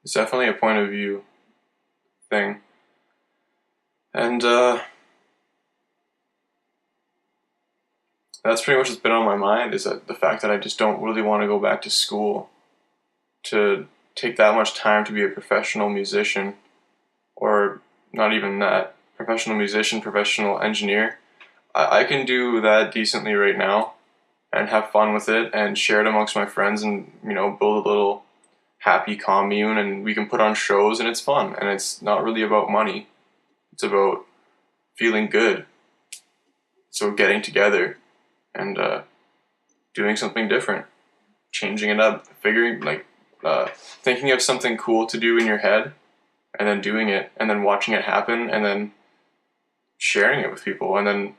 It's definitely a point of view thing. And that's pretty much what's been on my mind, is that the fact that I just don't really want to go back to school to take that much time to be a professional musician, or not even that, professional musician, professional engineer. I can do that decently right now and have fun with it and share it amongst my friends, and build a little happy commune, and we can put on shows and it's fun, and it's not really about money. It's about feeling good. So getting together and doing something different, changing it up, figuring thinking of something cool to do in your head, and then doing it, and then watching it happen, and then sharing it with people, and then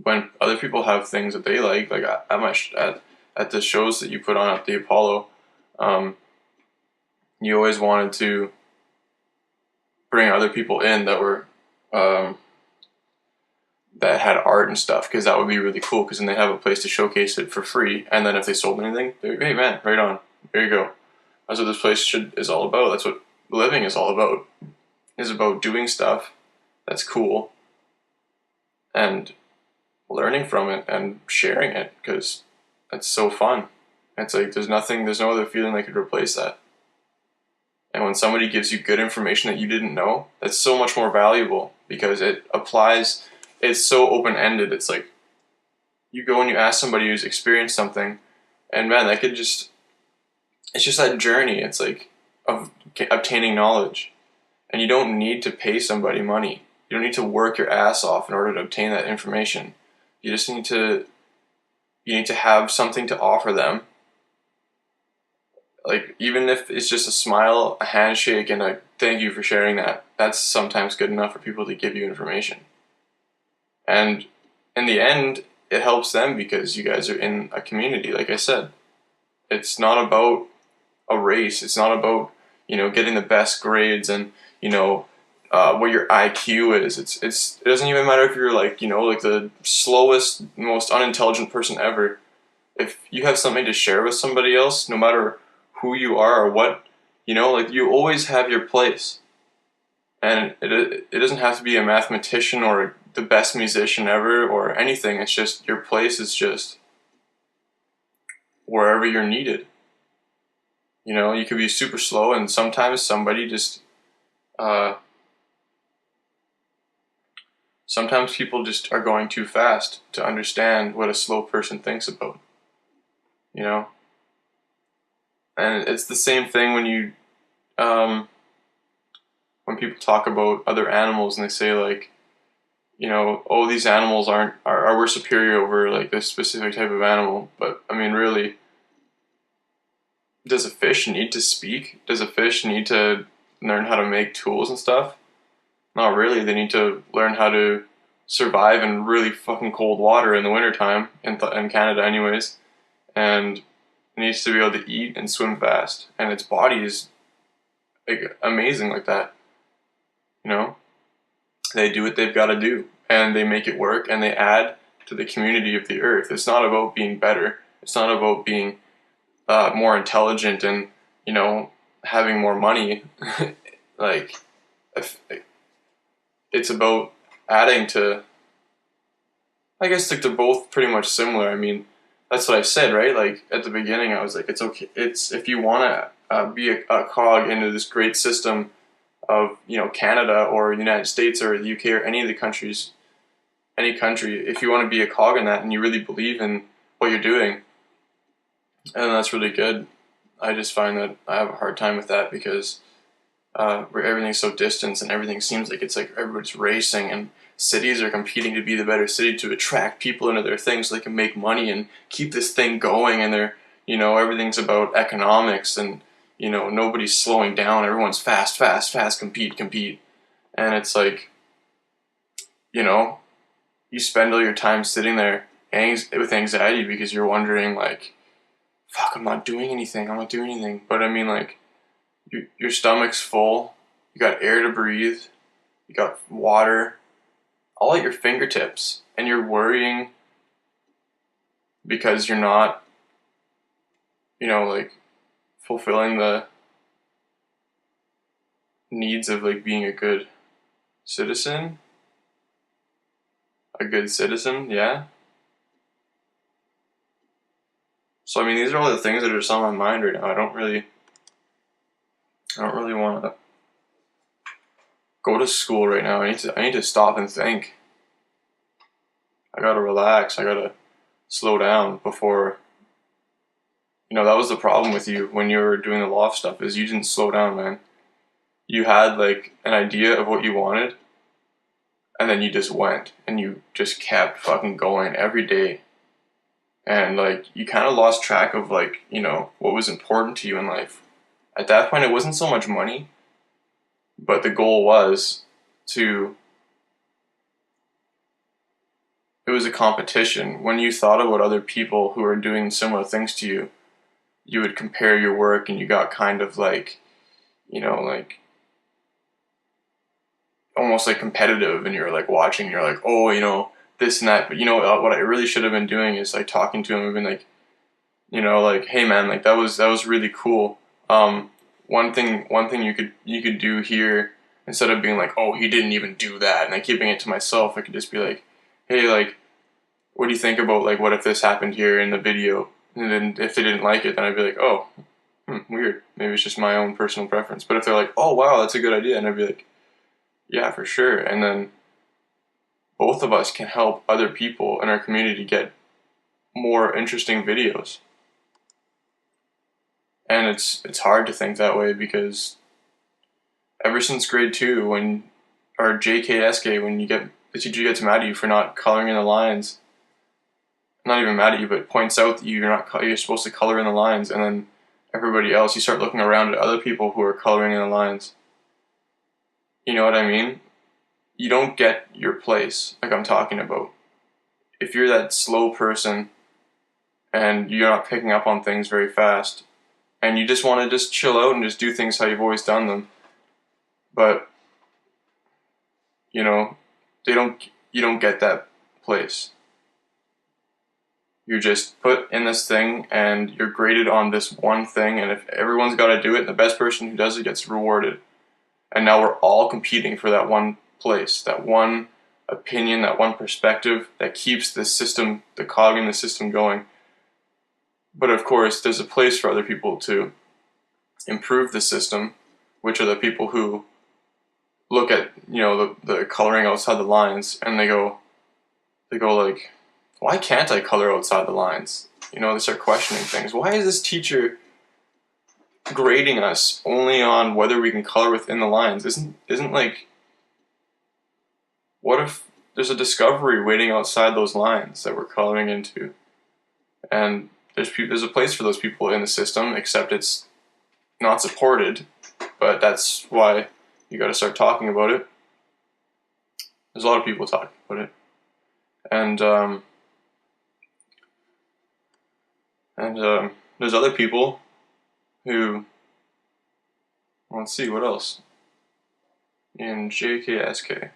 when other people have things that they like at the shows that you put on at the Apollo, um, you always wanted to bring other people in that were um, that had art and stuff, because that would be really cool, because then they have a place to showcase it for free, and then if they sold anything, hey man, right on, there you go. That's what this place is all about. That's what living is all about. Is about doing stuff that's cool and learning from it and sharing it, because it's so fun. It's like there's no other feeling that could replace that. And when somebody gives you good information that you didn't know, that's so much more valuable, because it applies. It's so open ended. It's like you go and you ask somebody who's experienced something, and man, that could just it's just that journey. It's like of obtaining knowledge, and you don't need to pay somebody money. You don't need to work your ass off in order to obtain that information. You just need to have something to offer them. Like, even if it's just a smile, a handshake, and a thank you for sharing that, that's sometimes good enough for people to give you information. And in the end, it helps them, because you guys are in a community. Like I said, it's not about a race. It's not about getting the best grades and what your IQ is. It doesn't even matter if you're like the slowest, most unintelligent person ever. If you have something to share with somebody else, no matter who you are or what, like, you always have your place. And it doesn't have to be a mathematician or the best musician ever or anything. It's just your place is just wherever you're needed. You could be super slow, and uh, sometimes people just are going too fast to understand what a slow person thinks about, you know? And it's the same thing um, when people talk about other animals, and they say, like, oh, these animals are we're superior over like this specific type of animal. But I mean, really, does a fish need to speak? Does a fish need to learn how to make tools and stuff? Not really. They need to learn how to survive in really fucking cold water in the wintertime, in Canada anyways, and it needs to be able to eat and swim fast, and its body is like amazing like that. You know, they do what they've got to do, and they make it work, and they add to the community of the earth. It's not about being better. It's not about being more intelligent and having more money. Like, if, it's about adding to. I guess, like, they're both pretty much similar. I mean, that's what I said, right? Like, at the beginning, I was like, it's okay. It's if you want to be a cog into this great system of Canada or the United States or the UK or any of the countries, any country. If you want to be a cog in that and you really believe in what you're doing, and that's really good. I just find that I have a hard time with that, because where everything's so distant, and everything seems like it's like everybody's racing, and cities are competing to be the better city to attract people into their things so they can make money and keep this thing going, and they're everything's about economics, and nobody's slowing down. Everyone's fast, fast, fast, compete, compete. And it's like, you know you spend all your time sitting there with anxiety, because you're wondering, like, fuck, I'm not doing anything. But I mean, like, your stomach's full, you got air to breathe, you got water, all at your fingertips, and you're worrying because you're not, like, fulfilling needs of like being a good citizen. A good citizen, yeah. So I mean, these are all the things that are just on my mind right now. I don't really want to go to school right now. I need to stop and think. I gotta relax. I gotta slow down before. You know, that was the problem with you when you were doing the loft stuff, is you didn't slow down, man. You had like an idea of what you wanted, and then you just went and you just kept fucking going every day. And like you kind of lost track of like, you know, what was important to you in life. At that point, it wasn't so much money, but the goal was to, it was a competition. When you thought about other people who were doing similar things to you, you would compare your work, and you got kind of like, you know, like almost like competitive, and you're like watching, you're like, oh, you know, this and that. But you know what I really should have been doing is like talking to him and being like, you know, like, hey man, like that was really cool. One thing you could do here, instead of being like, oh, he didn't even do that, and like keeping it to myself, I could just be like, hey, like, what do you think about like what if this happened here in the video? And then if they didn't like it, then I'd be like, oh, weird. Maybe it's just my own personal preference. But if they're like, oh wow, that's a good idea, and I'd be like, yeah, for sure. And then both of us can help other people in our community get more interesting videos. And it's hard to think that way, because ever since grade 2, when, or JKSK, when the teacher gets mad at you for not coloring in the lines, not even mad at you, but points out that you're supposed to color in the lines, and then everybody else, you start looking around at other people who are coloring in the lines. You know what I mean? You don't get your place, like I'm talking about. If you're that slow person and you're not picking up on things very fast, and you just want to just chill out and just do things how you've always done them, but you know, you don't get that place. You're just put in this thing and you're graded on this one thing, and if everyone's got to do it, the best person who does it gets rewarded. And now we're all competing for that one place, that one opinion, that one perspective that keeps the system, the cog in the system going. But of course, there's a place for other people to improve the system, which are the people who look at, you know, the coloring outside the lines, and they go like, why can't I color outside the lines? You know, they start questioning things. Why is this teacher grading us only on whether we can color within the lines? Isn't like, what if there's a discovery waiting outside those lines that we're coloring into? And there's a place for those people in the system, except it's not supported. But that's why you got to start talking about it. There's a lot of people talking about it, and there's other people who, let's see, what else? In JKSK,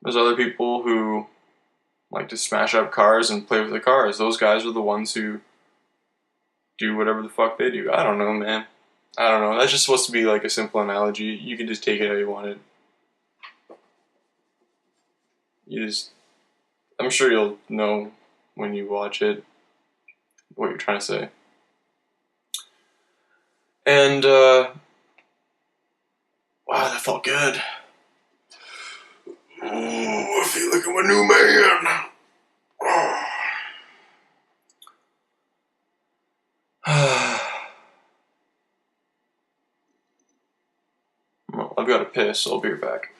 there's other people who like to smash up cars and play with the cars. Those guys are the ones who do whatever the fuck they do. I don't know, man. I don't know. That's just supposed to be like a simple analogy. You can just take it how you want it. I'm sure you'll know when you watch it what you're trying to say. And, wow, that felt good. Ooh, I feel like I'm a new man. Well, I've got to piss, so I'll be right back.